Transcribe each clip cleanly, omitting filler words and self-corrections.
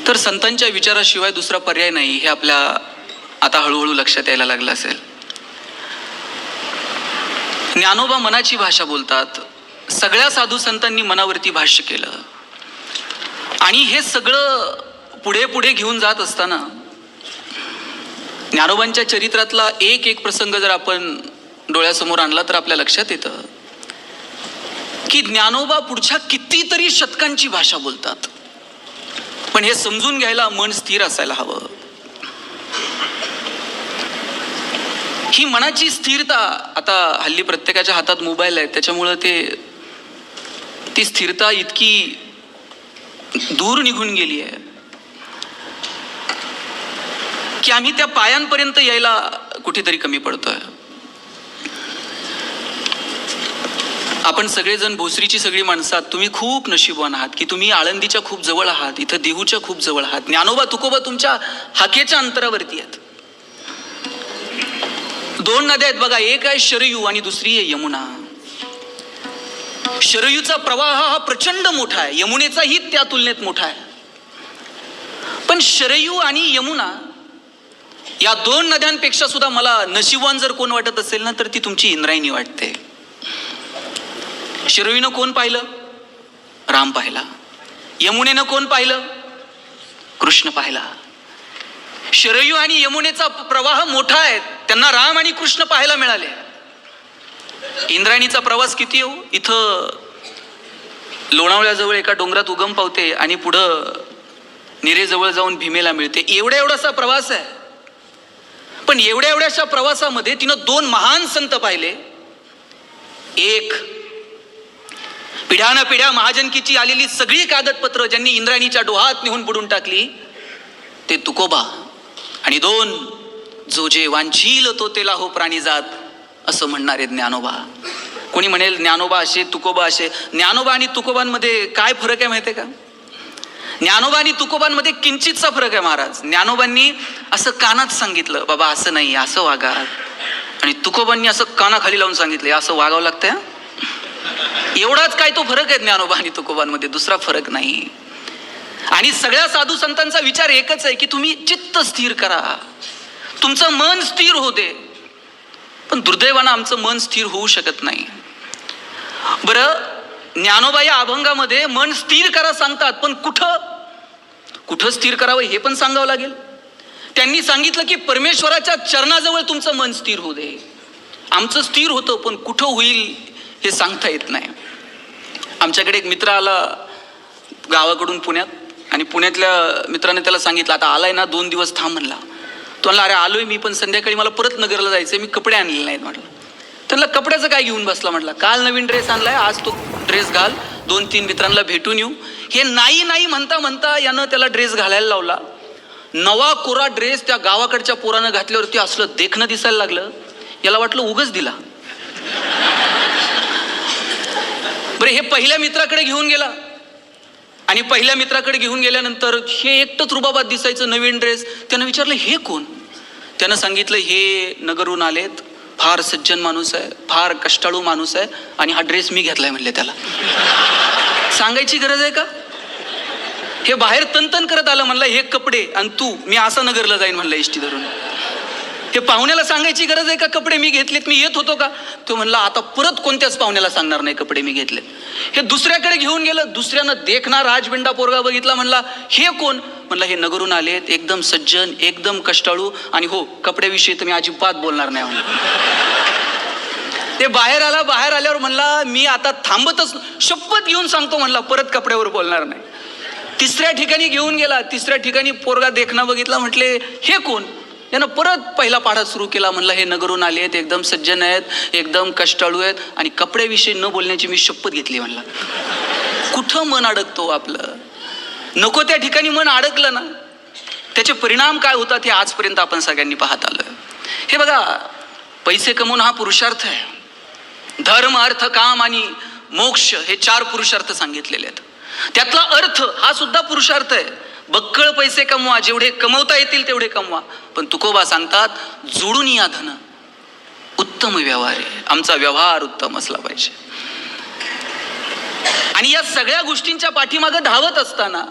तर संतांच्या विचाराशिवाय दुसरा पर्याय नाही हे आपल्या आता हळूहळू लक्षात यायला लागलं असेल. ज्ञानोबा मनाची भाषा बोलतात. सगळ्या साधू संतांनी मनावरती भाष्य केलं आणि हे सगळं पुढे पुढे घेऊन जात असताना ज्ञानोबांच्या चरित्रातला एक एक प्रसंग जर आपण डोळ्यासमोर आणला तर आपल्या लक्षात येतं की ज्ञानोबा पुढच्या कितीतरी शतकांची भाषा बोलतात. पण हे समजून घ्यायला मन स्थिर असायला हवं. ही मनाची स्थिरता, आता हल्ली प्रत्येकाच्या हातात मोबाईल आहे त्याच्यामुळं ती स्थिरता इतकी दूर निघून गेली आहे की आम्ही त्या पायांपर्यंत यायला कुठेतरी कमी पडतोय. आपण सगळेजण भोसरीची सगळी माणसं आहात. तुम्ही खूप नशीबवान आहात की तुम्ही आळंदीच्या खूप जवळ आहात, इथं देहूच्या खूप जवळ आहात. ज्ञानोबा तुकोबा तुमच्या हाकेच्या अंतरावरती आहेत. दोन नद्या आहेत बघा, एक आहे शरयू आणि दुसरी आहे यमुना. शरयूचा प्रवाह हा प्रचंड मोठा आहे, यमुनेचाही त्या तुलनेत मोठा आहे. पण शरयू आणि यमुना या दोन नद्यांपेक्षा सुद्धा मला नशीबवान जर कोण वाटत असेल ना तर ती तुमची इंद्रायणी वाटते. शरयूनं कोण पाहिलं? राम पाहिला. यमुनेनं कोण पाहिलं? कृष्ण पाहिला. शरयू आणि यमुनेचा प्रवाह मोठा आहे, त्यांना राम आणि कृष्ण पाहायला मिळाले. इंद्रायणीचा प्रवास किती हो, इथं लोणावळ्याजवळ एका डोंगरात उगम पावते आणि पुढं निरेजवळ जाऊन भीमेला मिळते. एवढासा प्रवास आहे. पण एवढ्याशा प्रवासामध्ये तिनं दोन महान संत पाहिले. एक पिढ्यानं पिढ्या महाजनकीची आलेली सगळी कागदपत्र ज्यांनी इंद्रायणीच्या डोहात नेऊन बुडून टाकली ते तुकोबा. आणि दोन, जो जे वांछील तो तेला हो प्राणी जात असं म्हणणारे ज्ञानोबा. कोणी म्हणेल ज्ञानोबा असे तुकोबा असे. ज्ञानोबा आणि तुकोबांमध्ये काय फरक आहे माहिती आहे का? ज्ञानोबा आणि तुकोबांमध्ये किंचितचा फरक आहे महाराज. ज्ञानोबांनी असं कानात सांगितलं बाबा असं नाही, असं वागा. आणि तुकोबांनी असं कानाखाली लावून सांगितलं असं वागावं लागतंय. एवढाच काय तो फरक आहे ज्ञानोबा आणि तुकोबांमध्ये, दुसरा फरक नाही. आणि सगळ्या साधू संतांचा विचार एकच आहे की तुम्ही चित्त स्थिर करा, तुमचं मन स्थिर होऊ दे. पण दुर्दैवानं आमचं मन स्थिर होऊ शकत नाही. बरं, ज्ञानोबा या अभंगामध्ये मन स्थिर करा सांगतात, पण कुठं स्थिर करावं हे पण सांगावं लागेल. त्यांनी सांगितलं की परमेश्वराच्या चरणाजवळ तुमचं मन स्थिर होऊ दे. आमचं स्थिर होतं पण कुठं होईल हे सांगता येत नाही. आमच्याकडे एक मित्र आला गावाकडून पुण्यात, आणि पुण्यातल्या मित्राने त्याला सांगितलं आता आलाय ना 2 दिवस थांब म्हणला. तो म्हणला अरे आलोय मी, पण संध्याकाळी मला परत नगरला जायचंय, मी कपडे आणलेले नाहीत म्हटलं. त्यांना कपड्याचं काय घेऊन बसला म्हटलं, काल नवीन ड्रेस आणलाय, आज तो ड्रेस घाल, 2-3 मित्रांना भेटून येऊ. हे नाही म्हणता म्हणता यानं त्याला ड्रेस घालायला लावला. नवा कोरा ड्रेस त्या गावाकडच्या पोरानं घातल्यावरती असलं देखणं दिसायला लागलं. याला वाटलं उगच दिला. बरं, हे पहिल्या मित्राकडे घेऊन गेला आणि पहिल्या मित्राकडे घेऊन गेल्यानंतर हे एकटंच रुबाबात दिसायचं नवीन ड्रेस. त्यानं विचारलं हे कोण? त्यानं सांगितलं हे नगरहून आलेत, फार सज्जन माणूस आहे, फार कष्टाळू माणूस आहे आणि हा ड्रेस मी घेतलाय म्हणले. त्याला सांगायची गरज आहे का? हे बाहेर तनतन करत आलं, म्हणलं हे कपडे आणि तू, मी असं नगरला जाईन म्हणलं इष्टी धरून. हे पाहुण्याला सांगायची गरज आहे का कपडे मी घेतलेत, मी येत होतो का? तो म्हणला आता परत कोणत्याच पाहुण्याला सांगणार नाही कपडे मी घेतलेत. हे दुसऱ्याकडे घेऊन गेलं. दुसऱ्यानं देखना राजबिंडा पोरगा बघितला, म्हणला हे कोण? म्हणलं हे नगरून आलेत, एकदम सज्जन, एकदम कष्टाळू, आणि हो कपड्याविषयी तर मी अजिबात बोलणार नाही म्हणलं. ते बाहेर आला. बाहेर आल्यावर म्हणला मी आता थांबतच, शपथ घेऊन सांगतो म्हणला परत कपड्यावर बोलणार नाही. तिसऱ्या ठिकाणी घेऊन गेला. तिसऱ्या ठिकाणी पोरगा देखना बघितला, म्हटले हे कोण? यानं परत पहिला पाढा सुरू केला. म्हणलं हे नगरून आले आहेत, एकदम सज्जन आहेत, एकदम कष्टाळू आहेत आणि कपड्याविषयी न बोलण्याची मी शपथ घेतली म्हणला. कुठं मन अडकतो आपलं? नको त्या ठिकाणी मन अडकलं ना त्याचे परिणाम काय होतात हे आजपर्यंत आपण सगळ्यांनी पाहत आलोय. हे बघा, पैसे कमवून हा पुरुषार्थ आहे. धर्म, अर्थ, काम आणि मोक्ष हे 4 पुरुषार्थ सांगितलेले आहेत. त्यातला अर्थ हा सुद्धा पुरुषार्थ आहे. बक्कळ पैसे कमवा, जेवढे कमवता येतील तेवढे कमवा. पण तुकोबा सांगतात जोडून या धन, उत्तम व्यवहार आहे, आमचा व्यवहार उत्तम असला पाहिजे. आणि या सगळ्या गोष्टींच्या पाठीमागं धावत असताना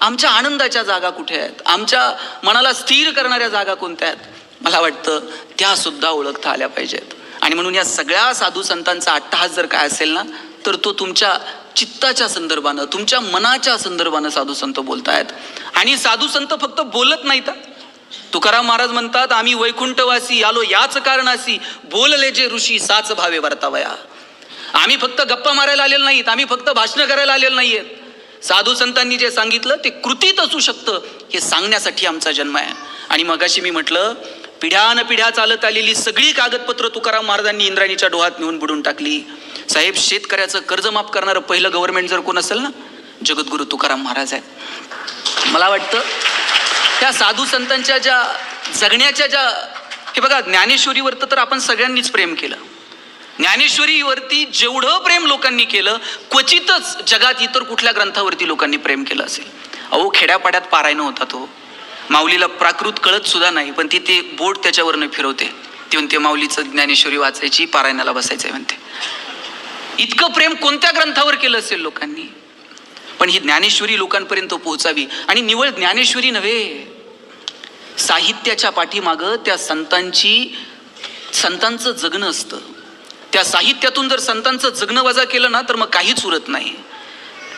आमच्या आनंदाच्या जागा कुठे आहेत, आमच्या मनाला स्थिर करणाऱ्या जागा कोणत्या आहेत, मला वाटतं त्या सुद्धा ओळखता आल्या पाहिजेत. आणि म्हणून या सगळ्या साधू संतांचा अट्टहास जर काय असेल ना, तर तो तुमच्या चित्ताच्या संदर्भानं, तुमच्या मनाच्या संदर्भानं साधू संत बोलतायत. आणि साधू संत फक्त बोलत नाहीत. तुकाराम महाराज म्हणतात, आम्ही वैकुंठवासी आलो याच कारणासी, बोलले जे ऋषी साच भावे वर्तावया. आम्ही फक्त गप्पा मारायला आलेलो नाहीत, आम्ही फक्त भाषण करायला आलेलो नाहीयेत. साधू संतांनी जे सांगितलं ते कृतीत असू शकतं हे सांगण्यासाठी आमचा जन्म आहे. आणि मगाशी मी म्हटलं, पिढ्यानपिढ्या चालत आलेली सगळी कागदपत्र तुकाराम महाराजांनी इंद्रायणीच्या डोहात नेऊन बुडून टाकली. साहेब, शेतकऱ्याचं कर्ज माफ करणारं पहिलं गव्हर्नमेंट जर कोण असेल ना, जगद्गुरु तुकाराम महाराज आहेत. मला वाटतं त्या साधू संतांच्या ज्या जगण्याच्या ज्या, हे बघा, ज्ञानेश्वरीवर तर आपण सगळ्यांनीच प्रेम केलं. ज्ञानेश्वरीवरती जेवढं प्रेम लोकांनी केलं, क्वचितच जगात इतर कुठल्या ग्रंथावरती लोकांनी प्रेम केलं असेल. अहो, खेड्यापाड्यात पारायण होता तो, माऊलीला प्राकृत कळत सुद्धा नाही, पण ती ते बोट त्याच्यावरनं फिरवते, ती म्हणते माऊलीचं ज्ञानेश्वरी वाचायची, पारायणाला बसायचंय म्हणते. इतकं प्रेम कोणत्या ग्रंथावर केलं असेल लोकांनी. पण ही ज्ञानेश्वरी लोकांपर्यंत पोहोचावी. आणि निवळ ज्ञानेश्वरी नव्हे, साहित्याच्या पाठीमागं त्या संतांचं जगणं असतं. त्या साहित्यातून जर संतांचं जगणं वजा केलं ना, तर मग काहीच उरत नाही.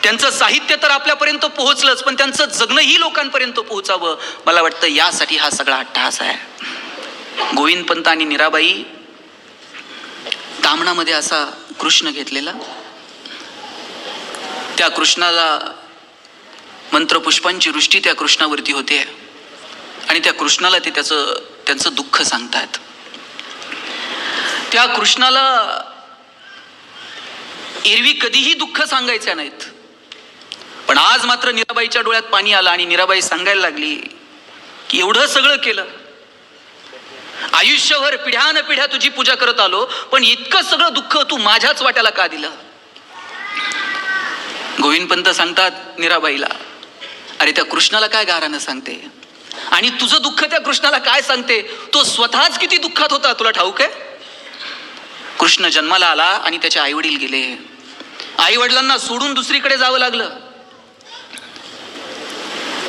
त्यांचं साहित्य तर आपल्यापर्यंत पोहोचलंच, पण त्यांचं जगणंही लोकांपर्यंत पोहोचावं. मला वाटतं यासाठी हा सगळा अट्टहास आहे. गोविंदपंत आणि मीराबाई ताम्हणामध्ये असा कृष्ण घेतलेला, त्या कृष्णाला मंत्रपुष्पांची वृष्टी त्या कृष्णावरती होते. आणि त्या कृष्णाला ते त्यांचं दुःख सांगतात. त्या कृष्णाला एरवी कधीही दुःख सांगायचं नाहीत, पण आज मात्र मीराबाईच्या डोळ्यात पाणी आलं. आणि मीराबाई सांगायला लागली की एवढं सगळं केलं, आयुष्यभर पिढ्यानपिढ्या तुझी पूजा करत आलो, पण इतकं सगळं दुःख तू माझ्याच वाट्याला का दिलं. गोविंदपंत सांगतात मीराबाईला, अरे त्या कृष्णाला काय गारानं सांगते, आणि तुझं दुःख त्या कृष्णाला काय सांगते. तो स्वतःच किती दुःखात होता तुला ठाऊक आहे. कृष्ण जन्माला आला आणि त्याचे आई वडील गेले. आई वडिलांना सोडून दुसरीकडे जावं लागलं.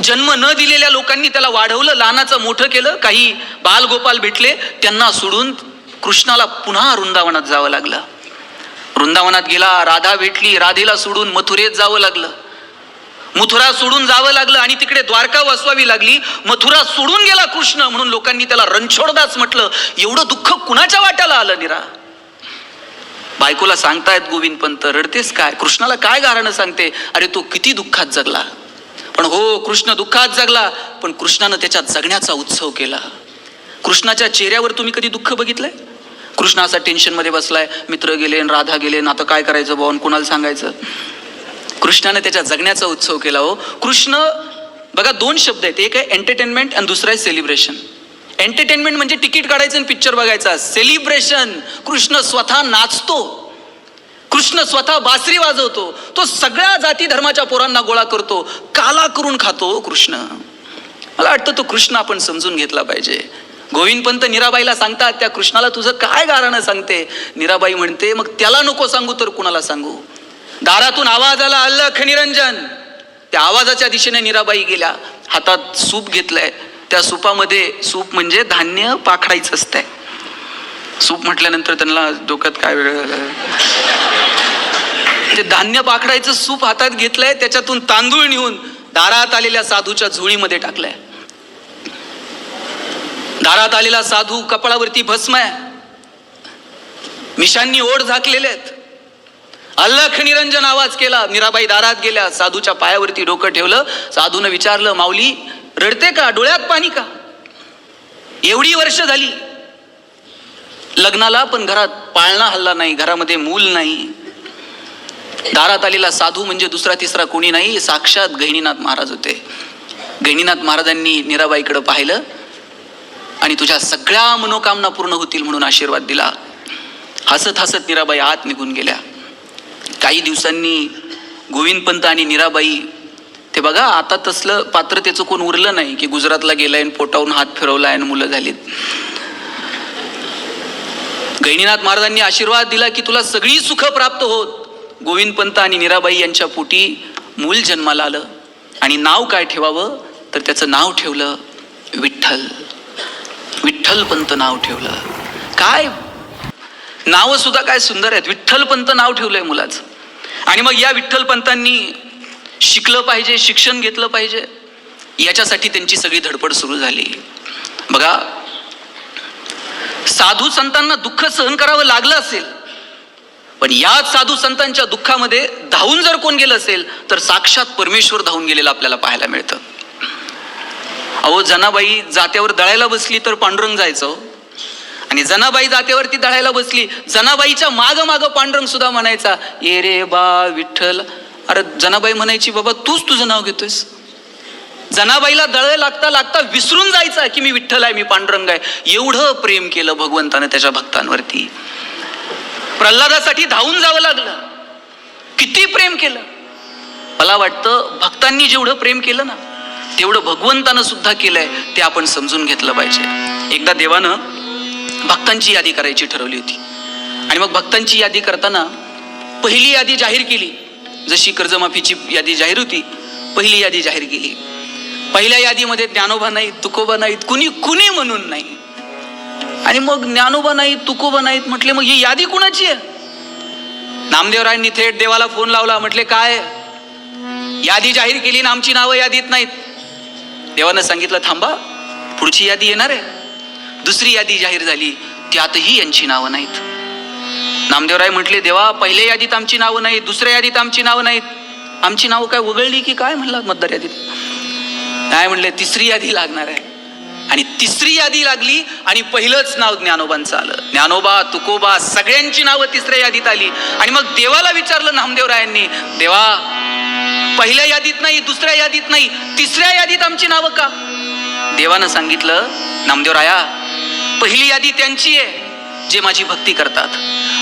जन्म न दिलेल्या लोकांनी त्याला वाढवलं, लहानाचं मोठं केलं. काही बालगोपाल भेटले, त्यांना सोडून कृष्णाला पुन्हा वृंदावनात जावं लागलं. वृंदावनात गेला, राधा भेटली, राधेला सोडून मथुरेत जावं लागलं. मथुरा सोडून जावं लागलं आणि तिकडे द्वारका वसवावी लागली. मथुरा सोडून गेला कृष्ण, म्हणून लोकांनी त्याला रणछोडदास म्हटलं. एवढं दुःख कुणाच्या वाट्याला आलं निरा. बायकोला सांगतायत गोविंदपंत, रडतेस काय, कृष्णाला काय गारानं सांगते. अरे तो किती दुःखात जगला. पण हो, कृष्ण दुःखात जगला, पण कृष्णानं त्याच्यात जगण्याचा उत्सव केला. कृष्णाच्या चेहऱ्यावर तुम्ही कधी दुःख बघितलंय. कृष्ण असा टेन्शनमध्ये बसलाय, मित्र गेले, राधा गेले, आता काय करायचं भाऊ, कोणाला सांगायचं. कृष्णाने त्याच्या जगण्याचा उत्सव केला. हो, कृष्ण बघा, दोन शब्द आहेत, एक आहे एंटरटेनमेंट आणि दुसरा आहे सेलिब्रेशन. एंटरटेनमेंट म्हणजे तिकीट काढायचं आणि पिक्चर बघायचा. सेलिब्रेशन, कृष्ण स्वतः नाचतो, कृष्ण स्वतः बासरी वाजवतो, तो सगळ्या जाती धर्माच्या पोरांना गोळा करतो, काला करून खातो कृष्ण. मला वाटतं तो कृष्ण आपण समजून घेतला पाहिजे. गोविंदपंत मीराबाईला सांगतात, त्या कृष्णाला तुझं काय गारानं सांगते. मीराबाई म्हणते, मग त्याला नको सांगू तर कुणाला सांगू. दारातून आवाज आला, अल्लख निरंजन. त्या आवाजाच्या दिशेने मीराबाई गेल्या. हातात सूप घेतलंय, त्या सूपामध्ये, सूप म्हणजे धान्य पाखडायचं असतंय. सूप म्हटल्यानंतर त्यांना डोक्यात काय वेळ, ते धान्य पाखडायचं सूप हातात घेतलंय, त्याच्यातून तांदूळ नेऊन दारात आलेल्या साधूच्या झोळीमध्ये टाकलंय. दारात आलेला साधू कपाळावरती भस्म आहे, मिशांनी ओढ झाकलेले आहेत. अल्लख निरंजन आवाज केला. मीराबाई दारात गेल्या, साधूच्या पायावरती डोकं ठेवलं. साधूनं विचारलं, माऊली रडते का, डोळ्यात पाणी का. एवढी वर्ष झाली लग्नाला, पण घरात पाळणा हल्ला नाही, घरामध्ये मूल नाही. दारात आलेला साधू म्हणजे दुसरा तिसरा कोणी नाही, साक्षात गहिनीनाथ महाराज होते. गहिनीनाथ महाराजांनी मीराबाईकडे पाहिलं आणि तुझ्या सगळ्या मनोकामना पूर्ण होतील म्हणून आशीर्वाद दिला. हसत हसत मीराबाई आत निघून गेल्या. काही दिवसांनी गोविंदपंत आणि मीराबाई, ते बघा आता तसलं पात्रतेचं कोण उरलं नाही की गुजरातला गेलाय आणि पोटावून हात फिरवलाय आणि मुलं झालीत. गहिनीनाथ महाराजांनी आशीर्वाद दिला की तुला सगळी सुख प्राप्त होत. गोविंदपंत आणि मीराबाई यांच्या पोटी मूल जन्माला आलं. आणि नाव काय ठेवावं तर त्याचं नाव ठेवलं विठ्ठल. विठ्ठलपंत नाव ठेवलं. काय नाव सुद्धा काय सुंदर आहेत. विठ्ठलपंत नाव ठेवलंय मुलाचं. आणि मग या विठ्ठलपंतांनी शिकलं पाहिजे, शिक्षण घेतलं पाहिजे, याच्यासाठी त्यांची सगळी धडपड सुरू झाली. बघा, साधू संतांना दुःख सहन करावं लागलं असेल, पण याच साधू संतांच्या दुःखामध्ये धावून जर कोण गेलं असेल तर साक्षात परमेश्वर धावून गेलेलं आपल्याला पाहायला मिळतं. अहो, जनाबाई जात्यावर दळायला बसली तर पांडुरंग जायचं, आणि जनाबाई जात्यावरती दळायला बसली, जनाबाईच्या माग माग पांडुरंग सुद्धा म्हणायचा, ये रे बा विठ्ठल. अरे जनाबाई म्हणायची, बाबा तूच तुझं नाव घेतोयस. जनाबाईला दळ लागता लागता विसरून जायचा की मी विठ्ठल आहे, मी पांडुरंग आहे. एवढं प्रेम केलं भगवंतानं त्याच्या भक्तांवरती. प्रल्हादासाठी धावून जावं लागलं. किती प्रेम केलं. मला वाटतं भक्तांनी जेवढं प्रेम केलं ना तेवढं भगवंतानं सुद्धा केलंय, ते आपण समजून घेतलं पाहिजे. एकदा देवानं भक्तांची यादी करायची ठरवली होती, आणि मग भक्तांची यादी करताना पहिली यादी जाहीर केली. जशी कर्जमाफीची यादी जाहीर होती, पहिली यादी जाहीर केली. पहिल्या यादीमध्ये ज्ञानोबा नाहीत, तुकोबा नाहीत, कुणी म्हणून नाही. आणि मग ज्ञानोबा नाहीत, तुकोबा नाहीत म्हटले, मग ही यादी कुणाची आहे? नामदेवरायांनी थेट देवाला फोन लावला. म्हटले, काय यादी जाहीर केली ना आमची नावं यादीत नाहीत. देवानं सांगितलं, थांबा, पुढची यादी येणार आहे. दुसरी यादी जाहीर झाली, त्यातही यांची नावं नाहीत. नामदेवराय म्हटले, देवा, पहिल्या यादीत आमची नावं नाहीत, दुसऱ्या यादीत आमची नावं नाहीत. आमची नावं काय वगळली की काय म्हणला मतदार यादीत? काय म्हणले, तिसरी यादी लागणार आहे. आणि तिसरी यादी लागली आणि पहिलंच नाव ज्ञानोबांचं आलं. ज्ञानोबा, तुकोबा सगळ्यांची नावं तिसऱ्या यादीत आली. आणि मग देवाला विचारलं नामदेवरायांनी, देवा, पहिल्या यादीत नाही, दुसऱ्या यादीत नाही, तिसऱ्या यादीत आमची नावं का? देवानं सांगितलं, नामदेवराया, पहिली यादी त्यांची आहे जे माझी भक्ती करतात,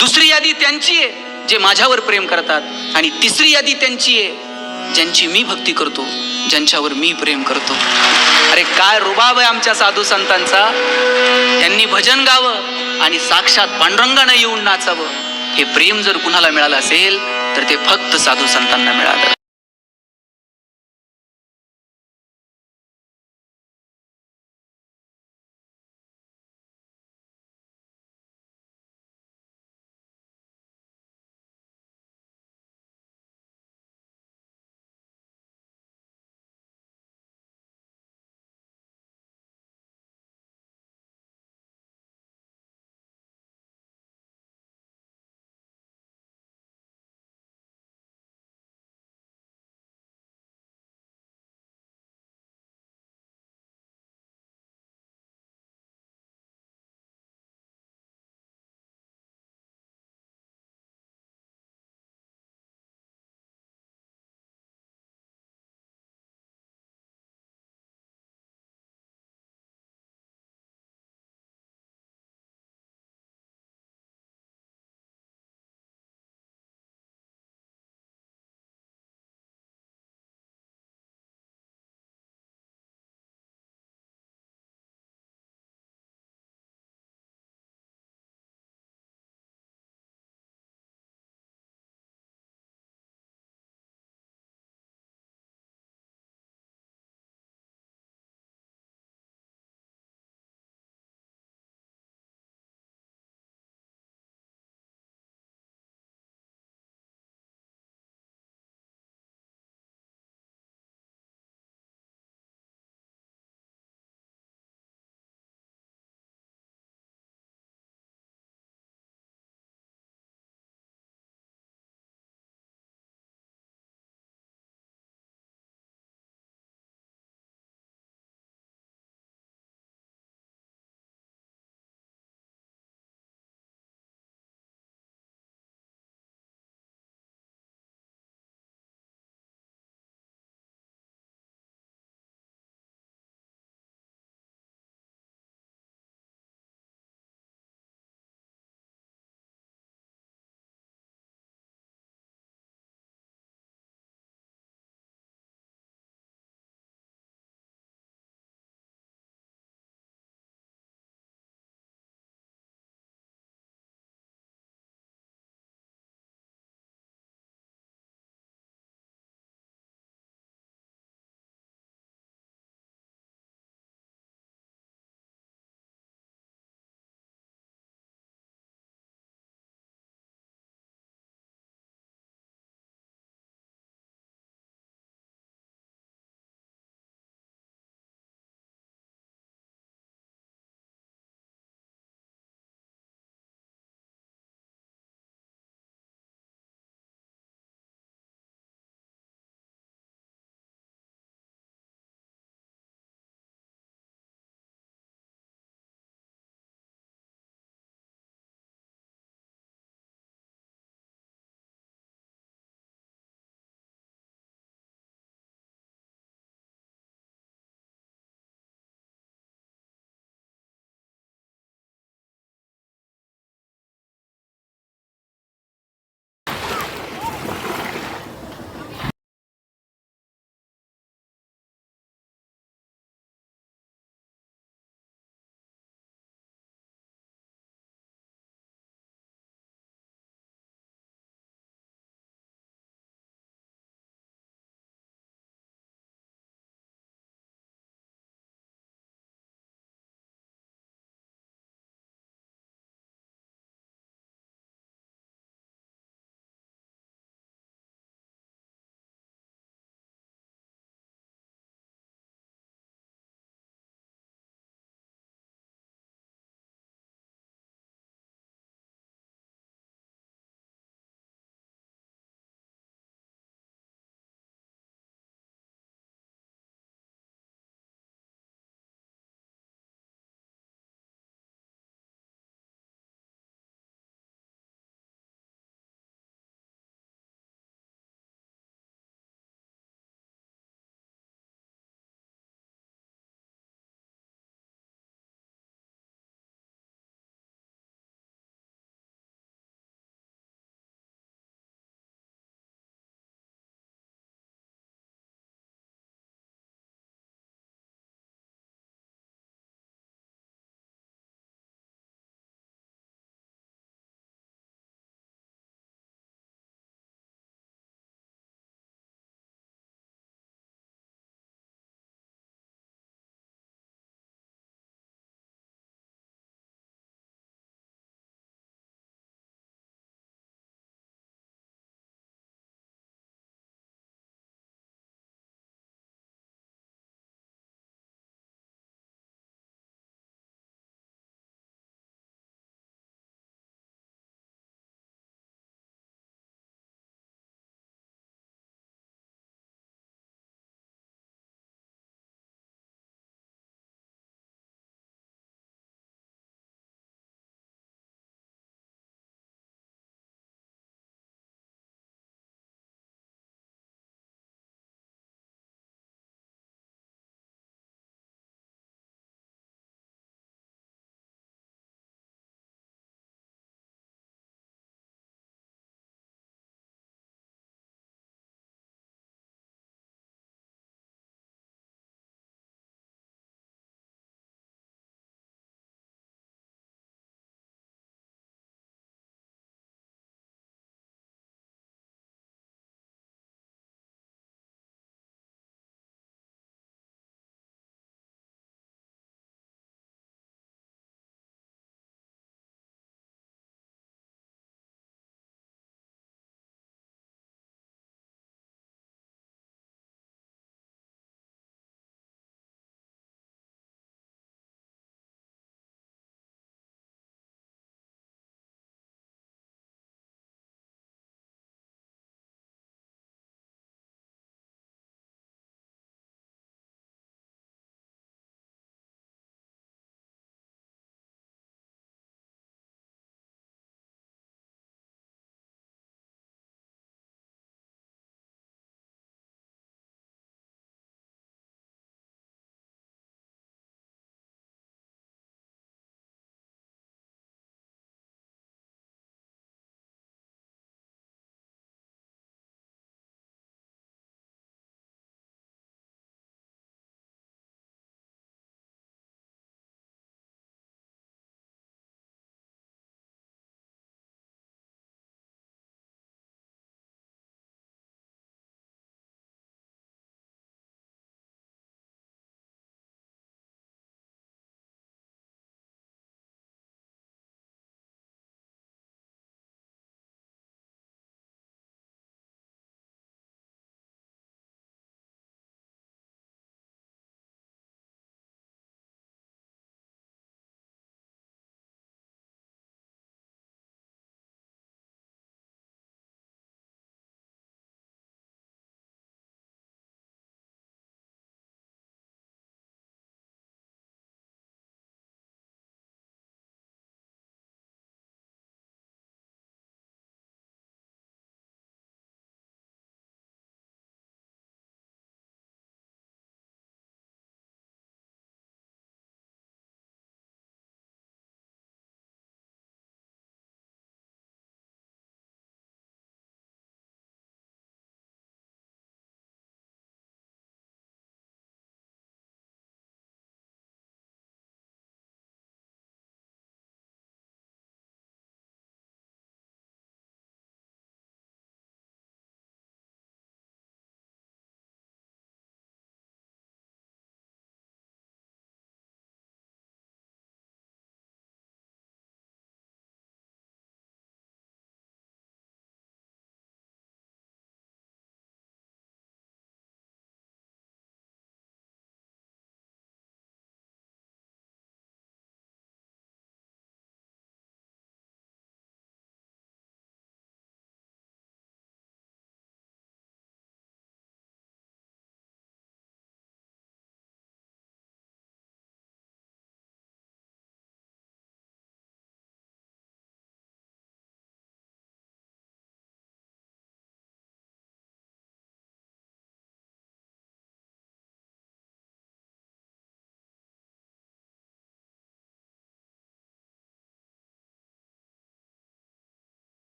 दुसरी यादी त्यांची आहे जे माझ्यावर प्रेम करतात, आणि तिसरी यादी त्यांची आहे ज्यांची मी भक्ती करतो, ज्यांच्यावर मी प्रेम करतो. अरे काय रुबाब आहे आमच्या साधू संतांचा. यांनी भजन गावं आणि साक्षात पांडुरंगानं येऊन नाचावं. हे प्रेम जर कुणाला मिळालं असेल तर ते फक्त साधू संतांना मिळालं.